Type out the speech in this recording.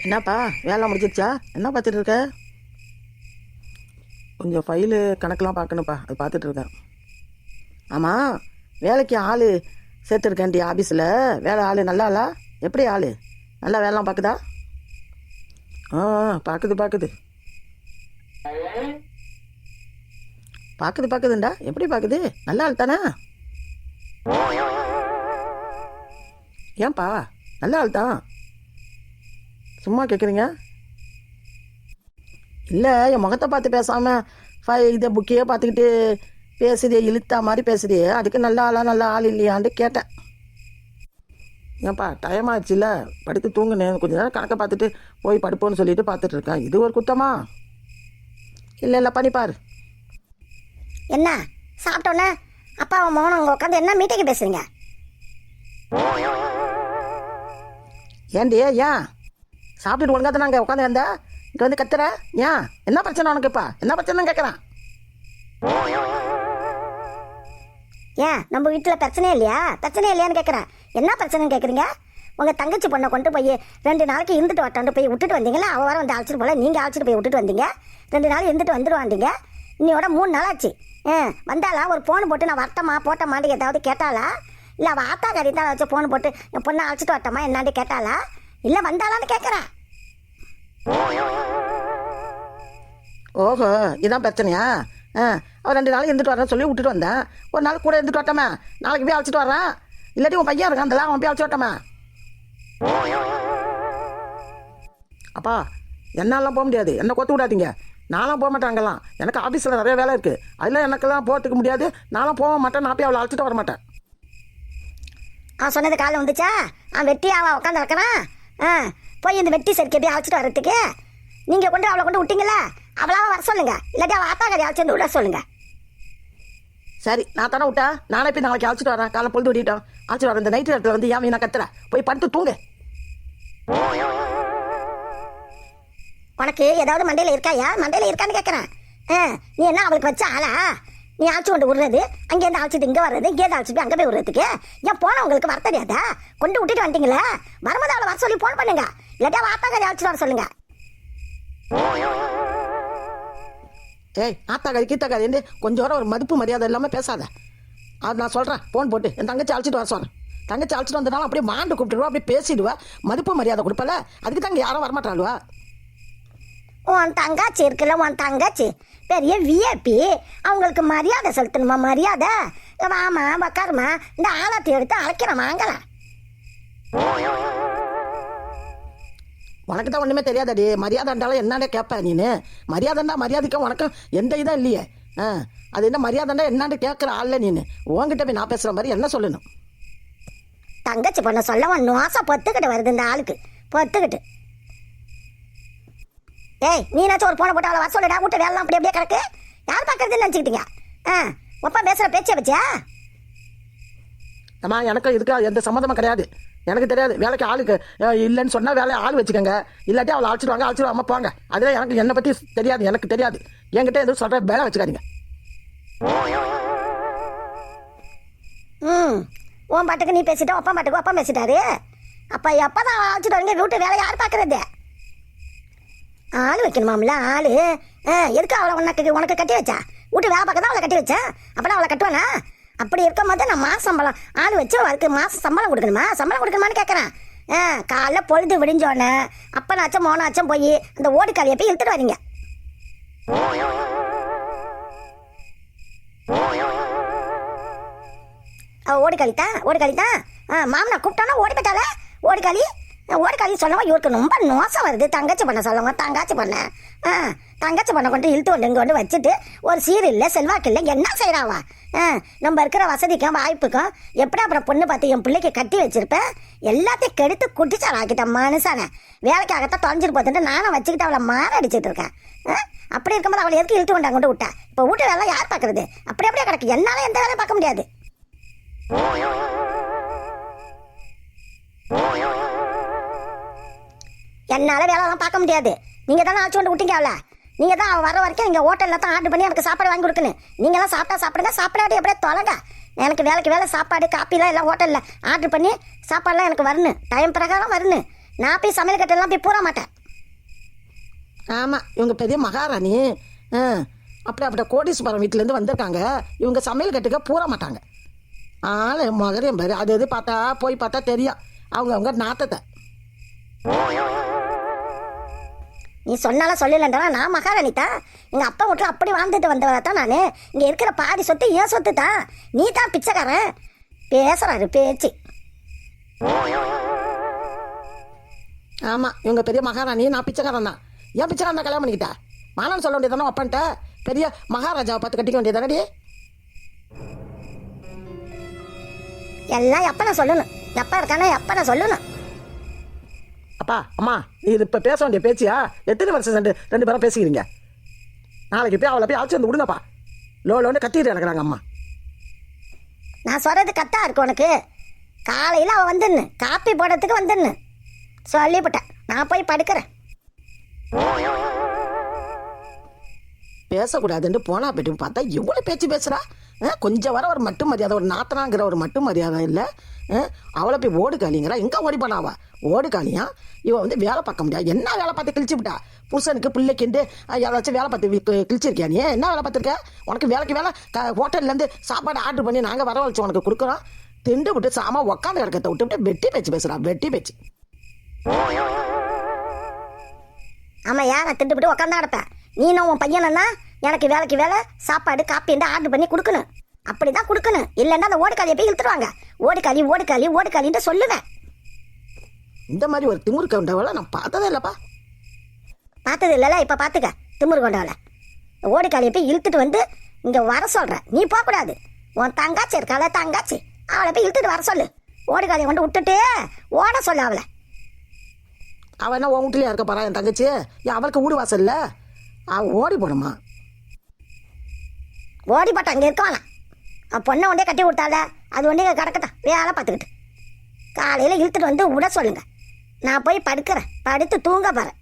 என்னப்பா வேலை முடிஞ்சிருச்சா? என்ன பார்த்துட்டு இருக்க? கொஞ்சம் ஃபைலு கணக்கெலாம் பார்க்கணுப்பா, அது பார்த்துட்டு இருக்கேன். ஆமாம், வேலைக்கு ஆள் சேர்த்துருக்கேன்டி ஆஃபீஸில். வேலை ஆள் நல்ல ஆளா? எப்படி ஆள் நல்லா வேலைலாம் பார்க்குதா? ஆ பார்க்குதுண்டா. எப்படி பார்க்குது? நல்ல ஆள் தானே? ஏன்பா நல்ல ஆள் தான், சும்மா கேட்குறீங்க? இல்லை, என் முகத்தை பார்த்து பேசாமல் இதை புக்கையே பார்த்துக்கிட்டு பேசுதே, இழுத்தா மாதிரி பேசுதே, அதுக்கு நல்ல ஆள் இல்லையான்னு கேட்டேன். ஏன்ப்பா டைம் ஆயிடுச்சுல்ல, படுத்து தூங்குனேன், கொஞ்ச நேரம் கணக்கை பார்த்துட்டு போய் படுப்போன்னு சொல்லிட்டு பார்த்துட்டு இருக்கேன். இது ஒரு குத்தமா? இல்லை பண்ணிப்பாரு. என்ன சாப்பிட்டோன்னே அப்பா மௌனம் அங்கே உட்காந்து என்ன மீட்டிங் பேசுறீங்க? ஏன் சாப்பிட்டுட்டு ஒழுங்கா தான் நாங்கள் உட்காந்து வந்தா இங்கே வந்து கத்துற? ஏன் என்ன பிரச்சனை உனக்குப்பா? என்ன பிரச்சனைன்னு கேட்குறான். ஏன் நம்ம வீட்டில் பிரச்சனையே இல்லையான்னு கேட்குறேன். என்ன பிரச்சனைன்னு கேட்குறீங்க? உங்கள் தங்கச்சி பொண்ணை கொண்டு போய் 2 நாளைக்கு இருந்துட்டு வரட்டான்ட்டு போய் விட்டுட்டு வந்தீங்களா? அவள் வர வந்து அழைச்சிட்டு போல, நீங்கள் அழைச்சிட்டு போய் விட்டுட்டு வந்தீங்க. 2 நாள் இருந்துட்டு வந்துடுவாண்டிங்க. இன்னையோட 3 நாள் ஆச்சு. வந்தாளா? ஒரு ஃபோன் போட்டு நான் வரட்டமா போட்டமான்னு ஏதாவது கேட்டாளா? இல்லை அவள் ஆத்தா கறி தான் வச்சு ஃபோன் போட்டு என் பொண்ணை அழைச்சிட்டு வரட்டமா என்னான்னு கேட்டாளா? இல்லை வந்தாளான்னு கேட்குறேன். ஓஹோ, இதான் பிரச்சனையா? அவன் 2 நாள் இருந்துட்டு வரேன்னு சொல்லி விட்டுட்டு வந்தேன். ஒரு நாள் கூட இருந்துட்டு வரட்டோமே, நாளைக்கு போய் அழைச்சிட்டு வரேன். இல்லாட்டி உன் பையன் இருக்கான், அவன் போய் அழைச்சி வரட்டோமே. அப்பா என்னாலாம் போக முடியாது, என்னை கொத்து விடாதீங்க. நானும் போக மாட்டேன், அங்கெல்லாம் எனக்கு ஆஃபீஸில் நிறைய வேலை இருக்குது. அதெல்லாம் எனக்கெல்லாம் போகிறதுக்கு முடியாது. நானும் போக மாட்டேன், நான் போய் அவளை அழைச்சிட்டு வர மாட்டேன். அவன் சொன்னது காலைல வந்துச்சா? வெட்டி அவன் உட்காந்து வைக்கிறான். போய் இந்த வெட்டி சரிக்கை போய் அழைச்சிட்டு வர்றதுக்கு நீங்கள் கொண்டு அவளை கொண்டு விட்டீங்களா? அவளாக வர சொல்லுங்க, இல்லாட்டி அவள் ஆத்தா கறி அழைச்சிட்டு விட சொல்லுங்க. சரி, நான் தானே விட்டேன், நானே போய் நாளைக்கு அழைச்சிட்டு வரேன். காலை பொழுது விட்டிட்டோம், அழைச்சிட்டு வரேன். இந்த நைட்டு இடத்துல வந்து ஏன் வீணா கத்துற? போய் படுத்து தூங்கு. உனக்கு ஏதாவது மண்டையில் இருக்காயா? மண்டையில் இருக்கான்னு கேட்குறேன். நீ என்ன அவளுக்கு வச்ச ஆளா? நீ அழைச்சி கொண்டு விடுறது, அங்கேருந்து அழைச்சிட்டு இங்கே வர்றது, இங்கேருந்து அழைச்சிட்டு அங்கே போய் விடுறதுக்கு ஏன் போன உங்களுக்கு வர தெரியாதா? கொண்டு விட்டுட்டு வந்துட்டீங்களே, வரும்போது அவளை வர சொல்லி ஃபோன் பண்ணுங்க, இல்லாட்டா ஆத்தா கறி அழைச்சிட்டு வர சொல்லுங்க. ஏய், ஆத்தா கறி கீத்தா கறி கொஞ்சம் வர ஒரு மதிப்பு மரியாதை இல்லாமல் பேசாத. அது நான் சொல்கிறேன், ஃபோன் போட்டு என் தங்கச்சி அழைச்சிட்டு வர சொல்கிறேன். தங்கச்சி அழைச்சிட்டு வந்தனாலும் அப்படியே மாண்டு கூப்பிட்டுருவா, அப்படியே பேசிடுவா, மதிப்பு மரியாதை கொடுப்பல. அதுக்கு தான் இங்கே யாரும் வரமாட்டாளுவா. உன் தங்காச்சி இருக்குல்ல, உன் தங்காச்சி பெரிய விஐபி, அவங்களுக்கு மரியாதை செலுத்தணுமா? மரியாதை வாமா உக்காருமா, இந்த ஆளாத்தி எடுத்து அழைக்கிறேன் வாங்கலாம். உனக்கு தான் ஒன்றுமே தெரியாதடி. மரியாதை இருந்தாலும் என்னடே கேட்பேன் நீனு? மரியாதைண்டா மரியாதைக்கும் உனக்கும் எந்த இதாக இல்லையே. அது என்ன மரியாதைண்டா என்னான்னு கேட்குற ஆள்ல நீனு? உங்ககிட்ட போய் நான் பேசுகிற மாதிரி என்ன சொல்லணும்? தங்கச்சி பொண்ணை சொல்ல உன் நோசம் பொத்துக்கிட்டு வருது இந்த ஆளுக்கு, பொத்துக்கிட்டு. ஏய், நீனாச்சும் ஒரு போனை போட்டு அவளை வர சொல்லிடா. வீட்டு வேலைலாம் அப்படி அப்படியே கிடக்கு, யார் பார்க்கறதுன்னு நினச்சிக்கிட்டீங்க? ஒப்பா பேசுகிற பேச்சை வச்சா? அம்மா, எனக்கு இதுக்கு எந்த சம்மந்தமும் கிடையாது. எனக்கு தெரியாது. வேலைக்கு ஆளுக்கு இல்லைன்னு சொன்னால் வேலையை ஆள் வச்சுக்கோங்க, இல்லாட்டி அவளை அழைச்சிட்டு வாங்க போங்க. அதே எனக்கு என்னை பற்றி தெரியாது, எனக்கு தெரியாது. என்கிட்ட எதுவும் சொல்கிற வேலை வச்சுக்காதீங்க. உன் பாட்டுக்கு நீ பேசிட்ட, ஒப்பா பாட்டுக்கு ஒப்பா பேசிட்டாரு. அப்போ எப்போ தான் அழைச்சிட்டு வரீங்க? வீட்டு வேலை யார் பார்க்கறது? ஆள் வைக்கணுமாம்ல, ஆள். எதுக்கு அவளை உனக்கு கட்டி வச்சா? வீட்டு வேலை பார்க்க தான் அவளை கட்டி வச்சேன். அப்போனா அவளை கட்டுவானா? அப்படி இருக்கும் போது நான் மாத சம்பளம் ஆள் வச்சு அவருக்கு மாதம் சம்பளம் கொடுக்கணுமா? சம்பளம் கொடுக்கணுமான்னு கேட்குறேன். காலைல பொழுது விடிஞ்சோடனே அப்பனாச்சும் மோனாச்சும் போய் அந்த ஓடிக்காலியை போய் இழுத்துட்டு வரீங்க. ஓடிக்காளி தான் மாமனா கூப்பிட்டானா ஓடி போயிட்டால. ஓடிக்காளி சொல்லவா இவருக்கு ரொம்ப நோசம் வருது. தங்கச்சி பண்ண சொல்லவா, தங்கச்சி பண்ண கொண்டு இழுத்து கொண்டு இங்கே கொண்டு வச்சுட்டு ஒரு சீர் இல்லை, செல்வாக்கு இல்லை, என்ன செய்கிறாவா? நம்ம இருக்கிற வசதிக்கும் வாய்ப்புக்கும் எப்படி அப்புறம் பொண்ணு பார்த்து என் பிள்ளைக்கு கட்டி வச்சிருப்பேன்? எல்லாத்தையும் கெடுத்து குட்டிச்சால் ஆக்கிட்டேன் மனுஷானே. வேலைக்காகத்தான் தொலைஞ்சிட்டு போத்துட்டு நானும் வச்சுக்கிட்டு அவளை அடிச்சுட்டு இருக்கேன். அப்படி இருக்கும்போது அவளை எதுக்கு இழுத்து கொண்டாங்க கொண்டு விட்டா? இப்போ வீட்டு வேலை யார் பார்க்கறது? அப்படியே கிடக்கு, என்னால எந்த வேலையும் பார்க்க முடியாது. என்னால வேலைலாம் பார்க்க முடியாது. நீங்க தானே அழைச்சு கொண்டு விட்டீங்க அவளை. நீங்க தான் வர வரைக்கும் இங்க ஹோட்டல்ல தான் ஆர்டர் பண்ணி எனக்கு சாப்பாடு வாங்கி கொடுக்கணும். நீங்களாம் சாப்பிடுங்க, சாப்பிடாட்டி எப்படியே தொலைங்க. எனக்கு வேலைக்கு வேலை சாப்பாடு காப்பிலாம் எல்லாம் ஹோட்டலில் ஆர்டர் பண்ணி சாப்பாடுலாம் எனக்கு வரணும், டைம் பிரகாரம் வரணும். நான் போய் சமையல் கட்டெல்லாம் போய் பூர மாட்டேன். ஆமாம், இவங்க பெரிய மகாராணி. ஆ, அப்படி கோடீஸ்வரம் வீட்டிலேருந்து வந்திருக்காங்க. இவங்க சமையல் கட்டுக்க பூர மாட்டாங்க. ஆள் மகரையும் பாரு, அது பார்த்தா போய் பார்த்தா தெரியும் அவங்க நாத்தத்தை. நீ சொன்னாலும் சொல்லலன்றா நான் மகாராணி தான். எங்கள் அப்பா வீட்டில் அப்படி வாழ்ந்துட்டு வந்தவரை தான் நான். இங்கே இருக்கிற பாதி சொத்து ஏன் சொத்து தான். நீ தான் பிச்சைக்காரன். பேசுகிறாரு பேச்சு. ஆமாம், இவங்க பெரிய மகாராணி, நான் பிச்சைக்காரன் தான். ஏன் பிச்சைக்காரன் கல்யாணம் பண்ணிக்கிட்டா? மானம் சொல்ல வேண்டியதானே அப்பன்ட்ட. பெரிய மகாராஜாவை பார்த்து கட்டிக்க வேண்டியதானடி. எல்லாம் எப்போ நான் சொல்லணும், எப்போ இருக்கானே எப்போ நான் சொல்லணும். அப்பா அம்மா, நீ இது இப்போ பேச வேண்டிய பேச்சியா? எத்தனை வருஷம் ரெண்டு பேரும் பேசிக்கிறீங்க? நாளைக்கு போய் அவளை போய் அழைச்சி வந்து விடுங்கப்பா. லோன்னு கத்திட்டு இருக்கிறாங்க அம்மா. நான் சொல்கிறது கத்தா இருக்கு உனக்கு. காலையில் அவள் வந்துன்னு காப்பி போடுறதுக்கு வந்துன்னு சொல்லிவிட்டேன். நான் போய் படுக்கிறேன். பேசக்கூடாதுன்னு போனா போய்ட்டு பார்த்தா எவ்வளோ பேச்சு பேசுகிறா. கொஞ்சம் வர ஒரு மட்டு மரியாதை, ஒரு நாத்தனாங்கிற ஒரு மட்டு மரியாதை இல்லை. அவளை போய் ஓடு காலிங்கிறா. எங்கே ஓடி போனாவா? ஓடு காலியா? இவன் வந்து வேலை பார்க்க முடியாது. என்ன வேலை பார்த்து கிழிச்சு விட்டா? புருஷனுக்கு பிள்ளைக்குண்டு யாராச்சும் வேலை பார்த்து கிழிச்சிருக்கியா? நீ என்ன வேலை பார்த்துருக்க? உனக்கு வேலைக்கு வேலை ஹோட்டல்லேருந்து சாப்பாடு ஆர்டர் பண்ணி நாங்கள் வரவழைச்சு உனக்கு கொடுக்குறோம். திண்டு விட்டு சாமா உக்காந்து கிடக்கத்தை விட்டு வெட்டி பேச்சு பேசுகிறா. வெட்டி பேச்சு. ஆமாம், யாரை திண்டுபிட்டு உக்காந்தா கிடப்பேன். நீனும் உன் பையனா எனக்கு வேலைக்கு வேலை சாப்பாடு காப்பின்னு ஆர்டர் பண்ணி கொடுக்கணும். அப்படி தான் கொடுக்கணும். இல்லைன்னா அந்த ஓடுக்காலியை போய் இழுத்துருவாங்க. ஓடுக்காலின்ட்டு சொல்லுவேன். இந்த மாதிரி ஒரு திமுரு கொண்டவளை நான் பார்த்ததே இல்லைப்பா. பார்த்தது இல்லைல்ல, இப்போ பார்த்துக்க திமுரு கொண்டவளை. ஓடுக்காலியை போய் இழுத்துட்டு வந்து இங்கே வர சொல்கிறேன். நீ போகக்கூடாது. உன் தங்காச்சி இருக்காள, தங்காச்சி, அவளை போய் இழுத்துட்டு வர சொல்லு. ஓடுக்காலியை கொண்டு விட்டுட்டு ஓட சொல்லு அவளை. அவள் என்ன உன் வீட்டிலேயே இருக்க போறா? என் தங்கச்சி அவளுக்கு வீடு வாசல் இல்லை. அவள் ஓடி போனோமா? ஓடி போட்ட அங்கே இருக்கானா? பொண்ணை ஒன்றே கட்டி கொடுத்தால, அது ஒன்றே கிடக்கத்தான் வேலை பார்த்துக்கிட்டு. காலையில் இழுத்துட்டு வந்து விட சொல்லுங்க. நான் போய் படுக்கிறேன். படுத்து தூங்க போகிறேன்.